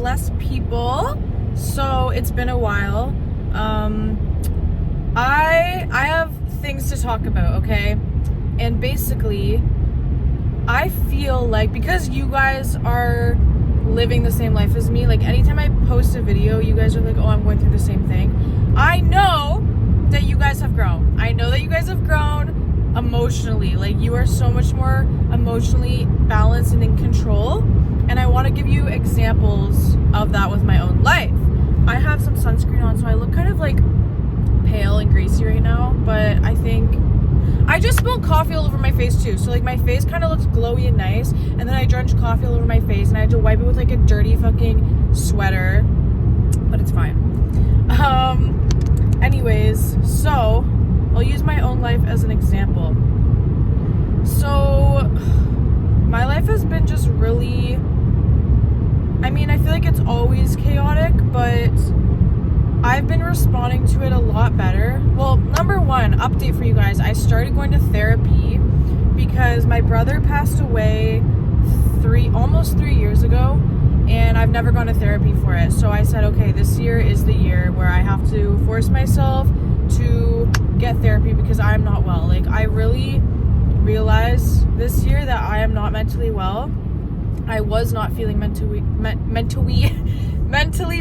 less people, so it's been a while. I have things to talk about, okay? And basically, I feel like because you guys are living the same life as me, like anytime I post a video, you guys are like, oh, I'm going through the same thing. I know that you guys have grown. I know that you guys have grown emotionally. Like, you are so much more emotionally balanced and in control. And I want to give you examples of that with my own life. I have some sunscreen on, so I look kind of like pale and greasy right now, but I think I just spilled coffee all over my face too, so like my face kind of looks glowy and nice, and then I drenched coffee all over my face and I had to wipe it with like a dirty fucking sweater, but it's fine. Anyways, so I'll use my own life as an example. So my life has been just really, I mean, I feel like it's always chaotic, but I've been responding to it a lot better. Well, number one, update for you guys. I started going to therapy because my brother passed away almost 3 years ago, and I've never gone to therapy for it. So I said, okay, this year is the year where I have to force myself to get therapy because I'm not well. Like, I really realized this year that I am not mentally well. I was not feeling mentally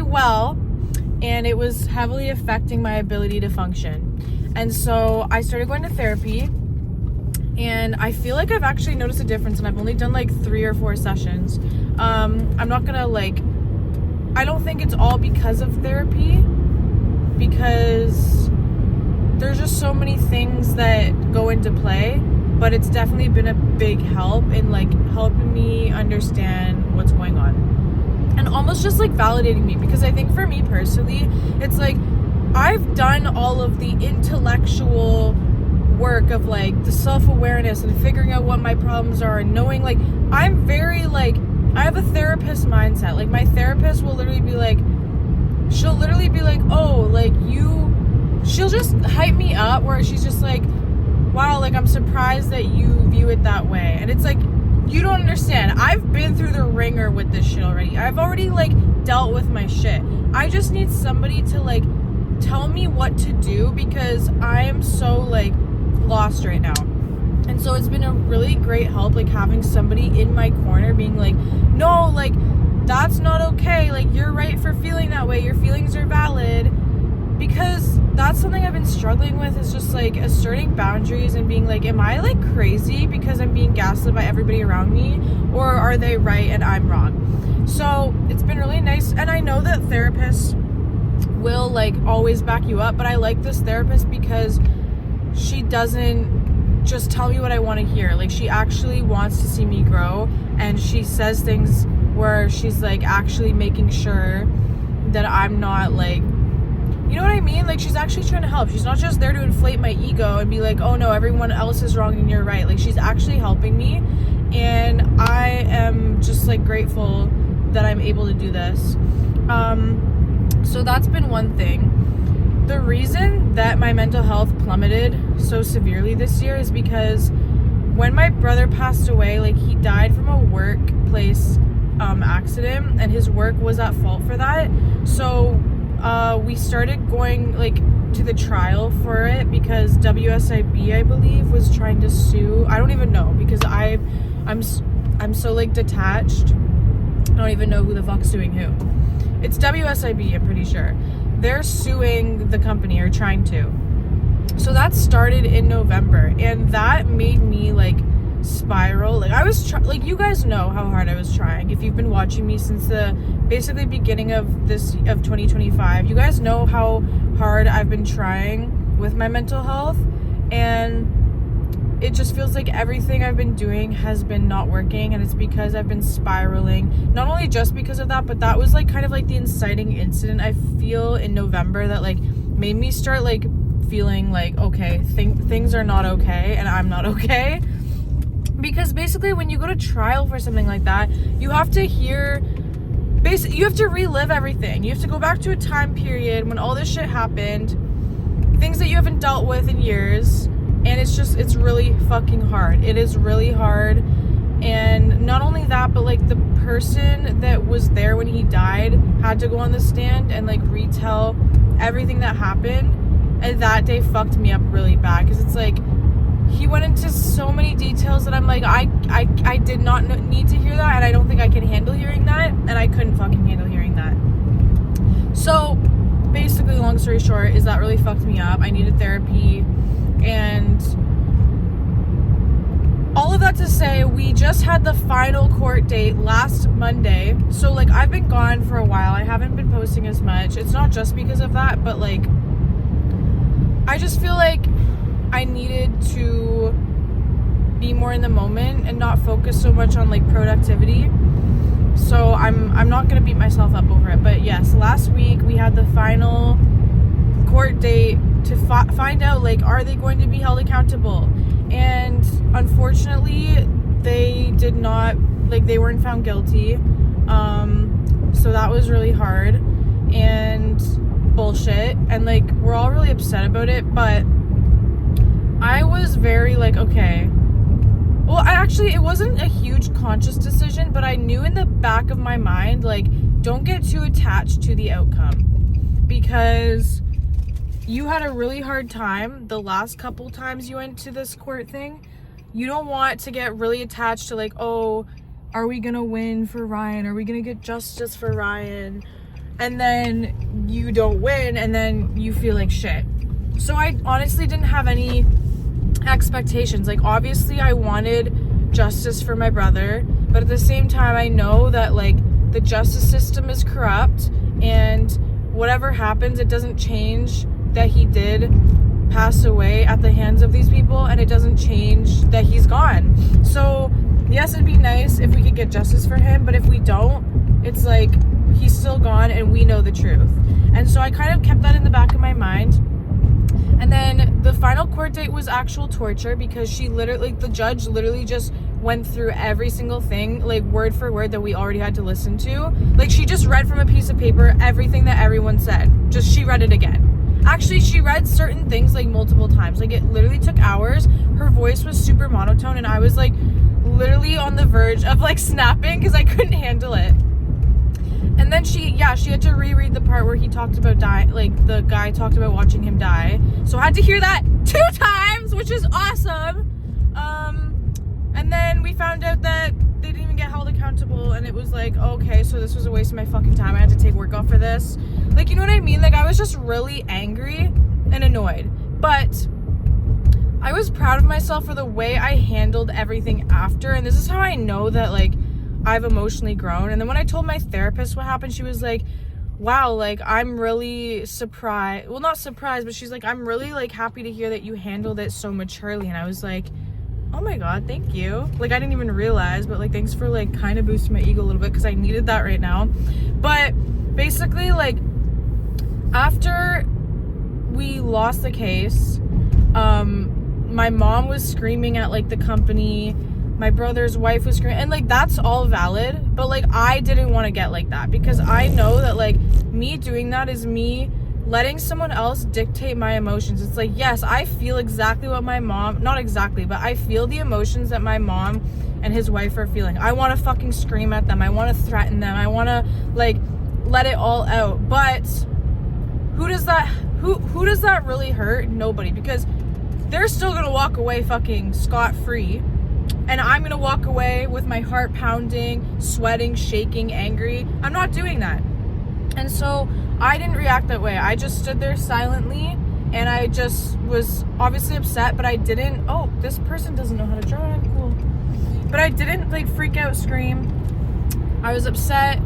well, and it was heavily affecting my ability to function. And so I started going to therapy, and I feel like I've actually noticed a difference, and I've only done like 3 or 4 sessions. I'm not gonna I don't think it's all because of therapy, because there's just so many things that go into play, but it's definitely been a big help in like helping me understand what's going on. And almost just like validating me, because I think for me personally, it's like I've done all of the intellectual work of like the self-awareness and figuring out what my problems are, and knowing like I'm very like, I have a therapist mindset. Like, my therapist will literally be like, oh, like she'll just hype me up, where she's just like, wow, like I'm surprised that you view it that way. And it's like, you don't understand. I've been through the ringer with this shit already. I've already like dealt with my shit. I just need somebody to like tell me what to do, because I am so like lost right now. And so it's been a really great help, like having somebody in my corner being like, no, like that's not okay. Like, you're right for feeling that way. Your feelings are valid. Because that's something I've been struggling with, is just like asserting boundaries and being like, am I like crazy because I'm being gaslit by everybody around me, or are they right and I'm wrong? So it's been really nice. And I know that therapists will like always back you up, but I like this therapist because she doesn't just tell me what I want to hear. Like, she actually wants to see me grow, and she says things where she's like actually making sure that I'm not like, you know what I mean? Like, she's actually trying to help. She's not just there to inflate my ego and be like, oh no, everyone else is wrong and you're right. Like, she's actually helping me, and I am just like grateful that I'm able to do this. So that's been one thing. The reason that my mental health plummeted so severely this year is because when my brother passed away, like, he died from a workplace accident, and his work was at fault for that. So we started going like to the trial for it, because WSIB, I believe, was trying to sue. I don't even know, because I'm so like detached. I don't even know who the fuck's suing who. It's WSIB, I'm pretty sure. They're suing the company, or trying to. So that started in November, and that made me like spiral. Like, I was like, you guys know how hard I was trying. If you've been watching me since the basically beginning of 2025, you guys know how hard I've been trying with my mental health, and it just feels like everything I've been doing has been not working, and it's because I've been spiraling. Not only just because of that, but that was like kind of like the inciting incident, I feel, in November, that like made me start like feeling like, okay, things are not okay, and I'm not okay. Because basically when you go to trial for something like that, you have to you have to relive everything. You have to go back to a time period when all this shit happened, things that you haven't dealt with in years, and it's really fucking hard. It is really hard. And not only that, but like the person that was there when he died had to go on the stand and like retell everything that happened, and that day fucked me up really bad, because it's like he went into so many details that I'm like, I did not need to hear that, and I don't think I can handle hearing that, and I couldn't fucking handle hearing that. So basically, long story short, is that really fucked me up. I needed therapy, and all of that to say, we just had the final court date last Monday. So like, I've been gone for a while. I haven't been posting as much. It's not just because of that, but like, I just feel like I needed to be more in the moment and not focus so much on like productivity. So I'm not gonna beat myself up over it. But yes, last week we had the final court date to find out, like, are they going to be held accountable? And unfortunately, they did not, like, they weren't found guilty. So that was really hard and bullshit. And like, we're all really upset about it, but I was very like, okay. Well, it wasn't a huge conscious decision, but I knew in the back of my mind, like, don't get too attached to the outcome, because you had a really hard time the last couple times you went to this court thing. You don't want to get really attached to like, oh, are we gonna win for Ryan? Are we gonna get justice for Ryan? And then you don't win, and then you feel like shit. So I honestly didn't have any expectations. Like, obviously I wanted justice for my brother, but at the same time I know that like the justice system is corrupt, and whatever happens, it doesn't change that he did pass away at the hands of these people, and it doesn't change that he's gone. So yes, it'd be nice if we could get justice for him, but if we don't, it's like he's still gone and we know the truth. And so I kind of kept that in the back of my mind. And then the final court date was actual torture, because she literally, the judge literally just went through every single thing, like word for word, that we already had to listen to. Like, she just read from a piece of paper everything that everyone said. Just, she read it again. Actually, she read certain things like multiple times. Like, it literally took hours. Her voice was super monotone, and I was like literally on the verge of like snapping because I couldn't handle it. And then she had to reread the part where he talked about dying, like the guy talked about watching him die. So I had to hear that 2 times, which is awesome. And then we found out that they didn't even get held accountable, and it was like, okay, so this was a waste of my fucking time. I had to take work off for this. Like, you know what I mean? Like, I was just really angry and annoyed. But I was proud of myself for the way I handled everything after. And this is how I know that, like, I've emotionally grown. And then when I told my therapist what happened, she was like, wow, like, I'm really surprised. Well, not surprised, but she's like, I'm really, like, happy to hear that you handled it so maturely. And I was like, oh my God, thank you. Like, I didn't even realize, but like, thanks for like kind of boosting my ego a little bit, because I needed that right now. But basically, like, after we lost the case, my mom was screaming at like the company, my brother's wife was screaming, and like, that's all valid, but like, I didn't want to get like that, because I know that like me doing that is me letting someone else dictate my emotions. It's like, yes, I feel exactly what my mom, not exactly, but I feel the emotions that my mom and his wife are feeling. I want to fucking scream at them. I want to threaten them. I want to like let it all out. But who does that really hurt? Nobody, because they're still gonna walk away fucking scot-free, and I'm gonna walk away with my heart pounding, sweating, shaking, angry. I'm not doing that. And so I didn't react that way. I just stood there silently, and I just was obviously upset, but I didn't, oh, this person doesn't know how to drive, cool. But I didn't like freak out, scream. I was upset,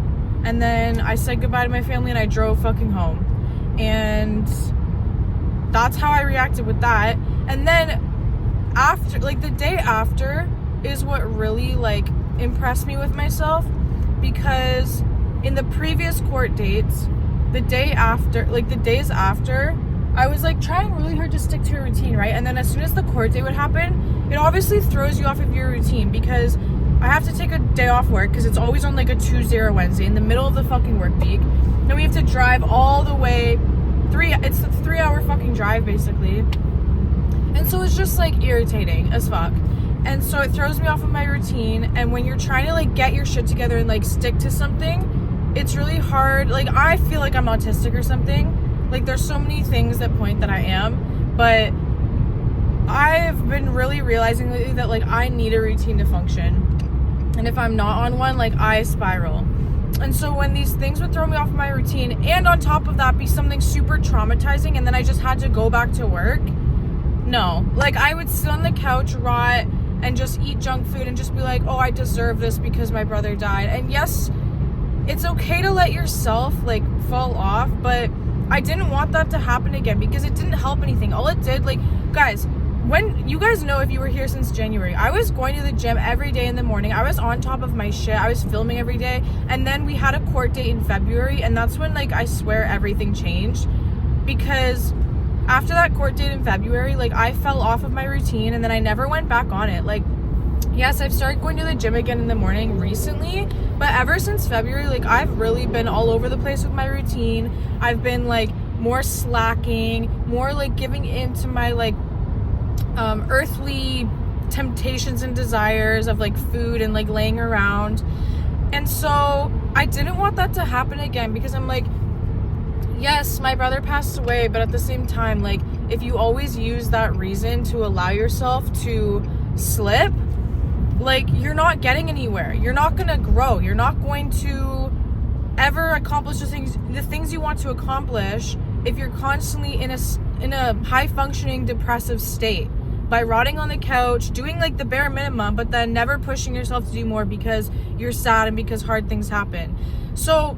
and then I said goodbye to my family, and I drove fucking home. And that's how I reacted with that. And then after, like the day after is what really like impressed me with myself, because in the previous court dates, the day after, like the days after, I was like trying really hard to stick to a routine, right? And then as soon as the court date would happen, it obviously throws you off of your routine, because I have to take a day off work, because it's always on like a Tuesday or Wednesday in the middle of the fucking work week. Then we have to drive all the way, it's a 3-hour fucking drive basically. And so it's just like irritating as fuck. And so it throws me off of my routine. And when you're trying to like get your shit together and like stick to something, it's really hard. Like I feel like I'm autistic or something. Like there's so many things that point that I am, but I've been really realizing lately that like I need a routine to function. And if I'm not on one, like I spiral. And so when these things would throw me off my routine, and on top of that be something super traumatizing, and then I just had to go back to work, no. Like I would sit on the couch, rot, and just eat junk food and just be like, oh, I deserve this because my brother died. And yes, it's okay to let yourself like fall off, but I didn't want that to happen again because it didn't help anything. All it did, like, guys, when you guys know, if you were here since January, I was going to the gym every day in the morning. I was on top of my shit. I was filming every day. And then we had a court date in February, and that's when like I swear everything changed, because after that court date in February, like I fell off of my routine and then I never went back on it. Like, yes, I've started going to the gym again in the morning recently, but ever since February, like I've really been all over the place with my routine. I've been like more slacking, more like giving in to my like earthly temptations and desires of like food and like laying around. And so I didn't want that to happen again, because I'm like, yes, my brother passed away, but at the same time, like if you always use that reason to allow yourself to slip, like you're not getting anywhere. You're not gonna grow. You're not going to ever accomplish the things you want to accomplish if you're constantly in a high functioning depressive state, by rotting on the couch, doing like the bare minimum, but then never pushing yourself to do more because you're sad and because hard things happen. So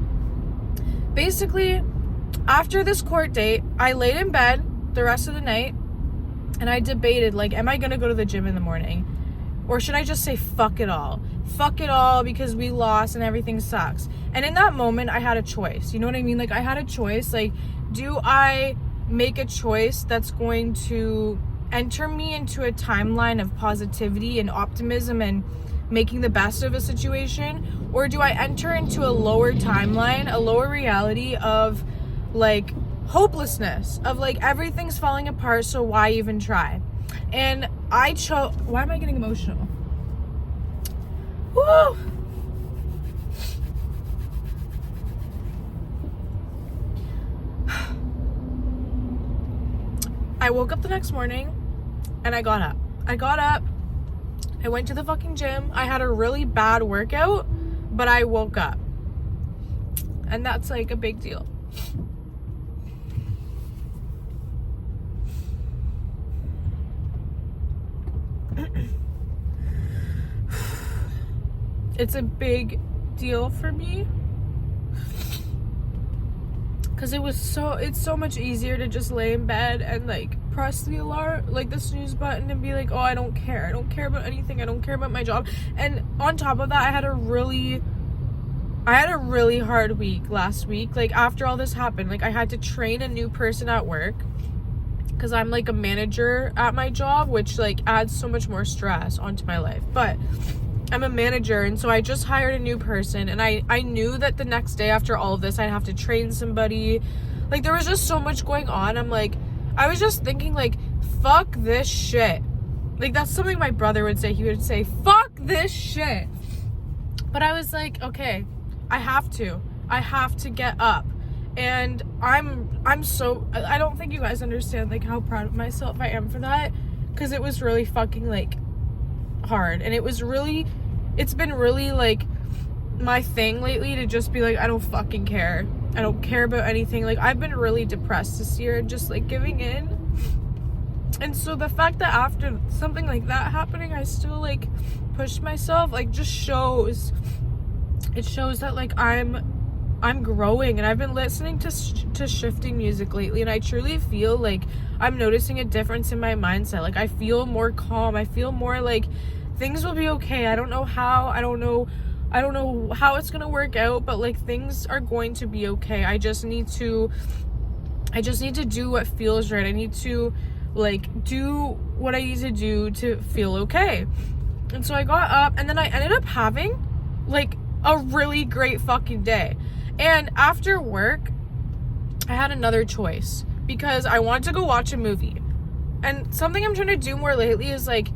basically, after this court date, I laid in bed the rest of the night and I debated, like, am I gonna go to the gym in the morning? Or should I just say fuck it all? Fuck it all because we lost and everything sucks. And in that moment, I had a choice. You know what I mean? Like, I had a choice. Like, do I make a choice that's going to enter me into a timeline of positivity and optimism and making the best of a situation? Or do I enter into a lower timeline, a lower reality of like hopelessness, of like everything's falling apart, so why even try? And I chose, why am I getting emotional? Woo! I woke up the next morning and I got up. I went to the fucking gym. I had a really bad workout, but I woke up. And that's like a big deal. It's a big deal for me because it's so much easier to just lay in bed and like press the alarm, like the snooze button, and be like, oh, I don't care about anything, I don't care about my job. And on top of that, I had a really hard week last week. Like after all this happened, like I had to train a new person at work because I'm like a manager at my job, which like adds so much more stress onto my life. But I'm a manager, and so I just hired a new person, and I knew that the next day after all of this I'd have to train somebody. Like there was just so much going on. I was just thinking like, fuck this shit. Like that's something my brother would say. He would say, fuck this shit. But I was like, okay, I have to get up. And I'm so, I don't think you guys understand like how proud of myself I am for that, because it was really fucking like hard. And it's been really like my thing lately to just be like, I don't fucking care. I don't care about anything. Like I've been really depressed this year and just like giving in. And so the fact that after something like that happening, I still like pushed myself, like just shows that like I'm growing. And I've been listening to shifting music lately, and I truly feel like I'm noticing a difference in my mindset. Like I feel more calm. I feel more like things will be okay. I don't know how. I don't know how it's gonna work out, but like things are going to be okay. I just need to do what feels right. I need to like do what I need to do to feel okay. And so I got up, and then I ended up having like a really great fucking day. And after work, I had another choice because I wanted to go watch a movie. And something I'm trying to do more lately is like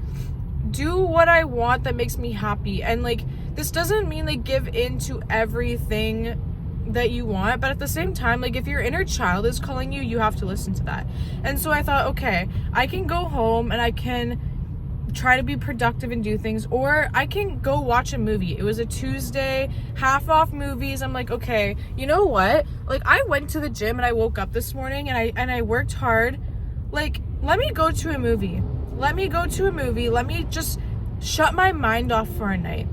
do what I want that makes me happy. And like, this doesn't mean like give in to everything that you want, but at the same time, like, if your inner child is calling you, you have to listen to that. And so I thought, okay, I can go home and I can try to be productive and do things, or I can go watch a movie. It was a Tuesday, half off movies. I'm like, okay, you know what? Like, I went to the gym and I woke up this morning and I worked hard. Like, let me go to a movie. Let me just shut my mind off for a night.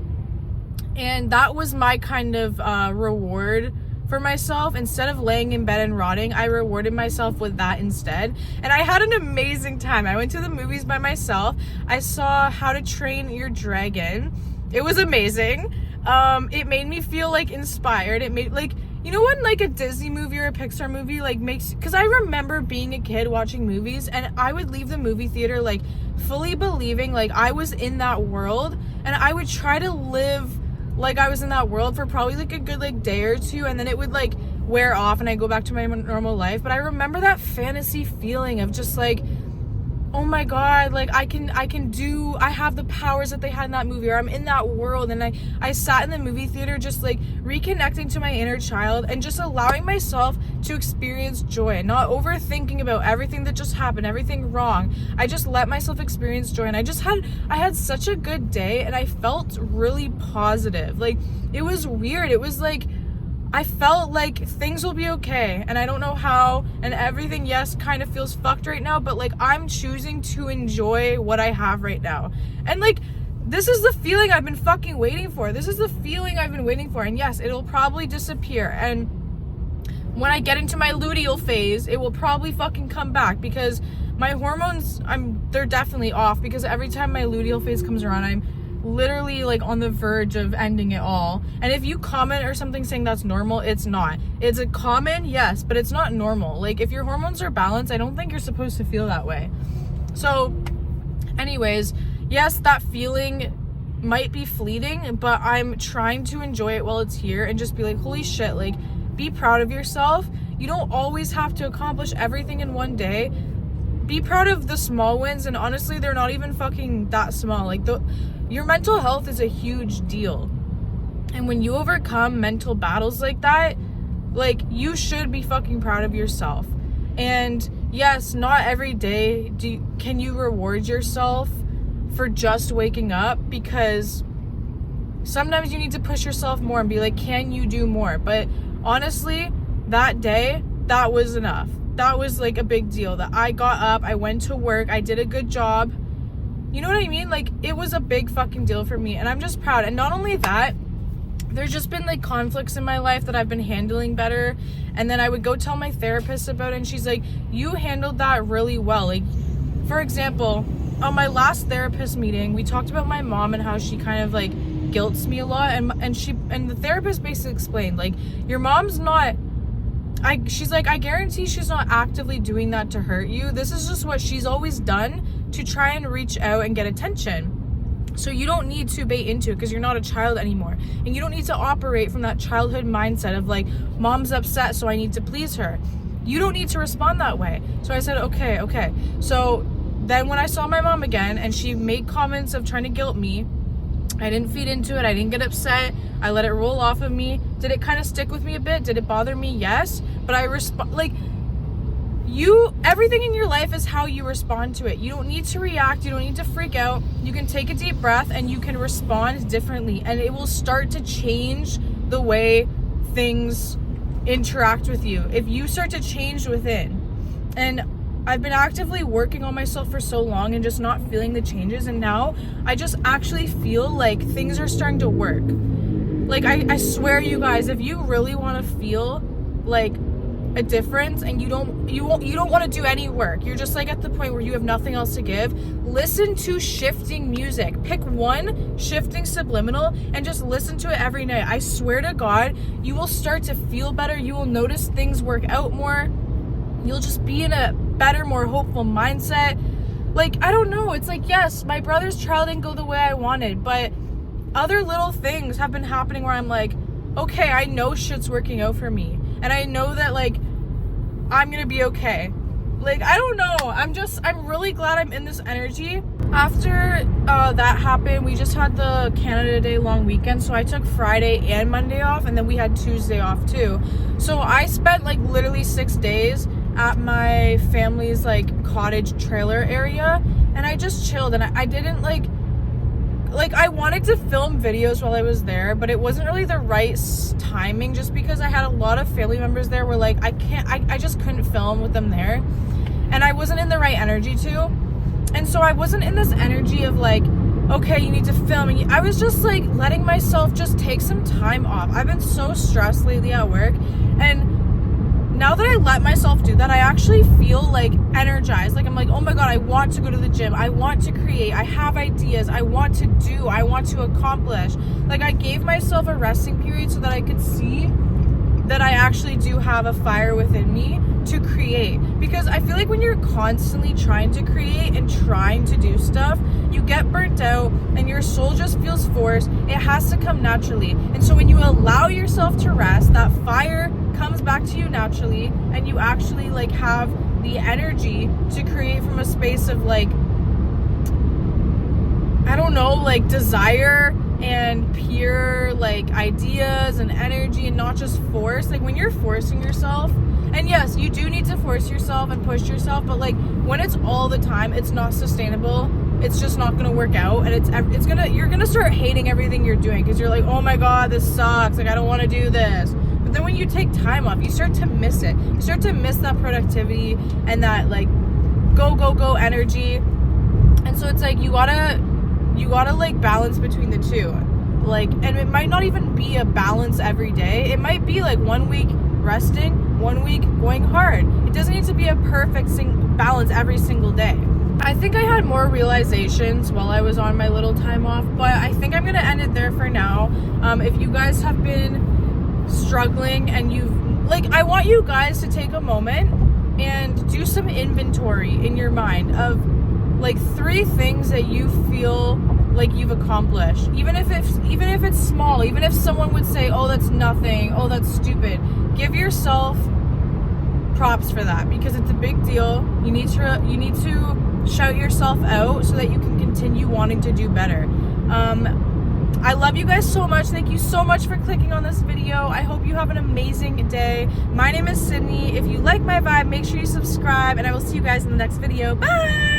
And that was my kind of reward for myself. Instead of laying in bed and rotting, I rewarded myself with that instead. And I had an amazing time. I went to the movies by myself. I saw How to Train Your Dragon. It was amazing. It made me feel like inspired. It made like, you know, when like a Disney movie or a Pixar movie like makes, because I remember being a kid watching movies and I would leave the movie theater like fully believing like I was in that world, and I would try to live like I was in that world for probably like a good like day or two, and then it would like wear off and I go back to my normal life. But I remember that fantasy feeling of just like, oh my god, like I have the powers that they had in that movie, or I'm in that world. And I sat in the movie theater just like reconnecting to my inner child and just allowing myself to experience joy, not overthinking about everything that just happened, everything wrong. I just let myself experience joy, and I had such a good day, and I felt really positive. Like, it was weird. It was like I felt like things will be okay, and I don't know how, and everything, yes, kind of feels fucked right now, but like I'm choosing to enjoy what I have right now. And like, this is the feeling I've been fucking waiting for. This is the feeling I've been waiting for, and yes, it'll probably disappear. And when I get into my luteal phase, it will probably fucking come back, because my hormones, they're definitely off, because every time my luteal phase comes around, I'm literally like on the verge of ending it all. And if you comment or something saying that's normal, it's not. It's a common, yes, but it's not normal. Like, if your hormones are balanced, I don't think you're supposed to feel that way. So anyways, yes, that feeling might be fleeting, but I'm trying to enjoy it while it's here and just be like, holy shit, like, be proud of yourself. You don't always have to accomplish everything in one day. Be proud of the small wins, and honestly, they're not even fucking that small. Like, your mental health is a huge deal. And when you overcome mental battles like that, like, you should be fucking proud of yourself. And yes, not every day can you reward yourself for just waking up, because sometimes you need to push yourself more and be like, can you do more? But honestly, that day, that was enough. That was like a big deal, that I got up, I went to work, I did a good job. You know what I mean? Like, it was a big fucking deal for me, and I'm just proud. And not only that, there's just been like conflicts in my life that I've been handling better. And then I would go tell my therapist about it, and she's like, you handled that really well. Like, for example, on my last therapist meeting, we talked about my mom and how she kind of like guilts me a lot, and the therapist basically explained, like, your mom's not, she's like, I guarantee she's not actively doing that to hurt you. This is just what she's always done to try and reach out and get attention. So you don't need to bait into it, because you're not a child anymore. And you don't need to operate from that childhood mindset of like, mom's upset, so I need to please her. You don't need to respond that way. So I said, okay. So then when I saw my mom again and she made comments of trying to guilt me, I didn't feed into it. I didn't get upset. I let it roll off of me. Did it kind of stick with me a bit? Did it bother me? Yes. But I everything in your life is how you respond to it. You don't need to react. You don't need to freak out. You can take a deep breath and you can respond differently, and it will start to change the way things interact with you if you start to change within. And I've been actively working on myself for so long and just not feeling the changes, and now I just actually feel like things are starting to work. Like, I swear, you guys, if you really want to feel like a difference and you don't want to do any work, you're just like at the point where you have nothing else to give, listen to shifting music. Pick one shifting subliminal and just listen to it every night. I swear to God, you will start to feel better. You will notice things work out more. You'll just be in a better, more hopeful mindset. Like, I don't know, it's like, yes, my brother's trial didn't go the way I wanted, but other little things have been happening where I'm like, okay, I know shit's working out for me, and I know that, like, I'm gonna be okay. Like, I don't know, I'm really glad I'm in this energy. After that happened, we just had the Canada Day long weekend, so I took Friday and Monday off, and then we had Tuesday off too. So I spent like literally 6 days at my family's like cottage trailer area, and I just chilled, and I didn't like I wanted to film videos while I was there, but it wasn't really the right timing, just because I had a lot of family members there where like I just couldn't film with them there, and I wasn't in the right energy to. And so I wasn't in this energy of like, okay, you need to film. And I was just like letting myself just take some time off. I've been so stressed lately at work. And now that I let myself do that, I actually feel like energized. Like I'm like, oh my God, I want to go to the gym. I want to create. I have ideas. I want to do. I want to accomplish. Like I gave myself a resting period so that I could see that I actually do have a fire within me to create. Because I feel like when you're constantly trying to create and trying to do stuff, you get burnt out and your soul just feels forced. It has to come naturally. And so when you allow yourself to rest, that fire comes back to you naturally, and you actually like have the energy to create from a space of like, I don't know, like desire and pure like ideas and energy, and not just force. Like when you're forcing yourself, and yes, you do need to force yourself and push yourself, but like when it's all the time, it's not sustainable. It's just not gonna work out, and you're gonna start hating everything you're doing, because you're like, oh my God, this sucks, like I don't want to do this. But then when you take time off, you start to miss it. You start to miss that productivity and that like go energy. And so it's like you gotta like balance between the two. Like, and it might not even be a balance every day. It might be like 1 week resting, 1 week going hard. It doesn't need to be a perfect balance every single day. I think I had more realizations while I was on my little time off, but I think I'm gonna end it there for now. If you guys have been struggling and I want you guys to take a moment and do some inventory in your mind of like 3 things that you feel like you've accomplished, even if it's small, even if someone would say, oh, that's nothing, oh, that's stupid. Give yourself props for that, because it's a big deal. You need to shout yourself out so that you can continue wanting to do better. I love you guys so much. Thank you so much for clicking on this video. I hope you have an amazing day. My name is Sydney. If you like my vibe, make sure you subscribe, and I will see you guys in the next video. Bye!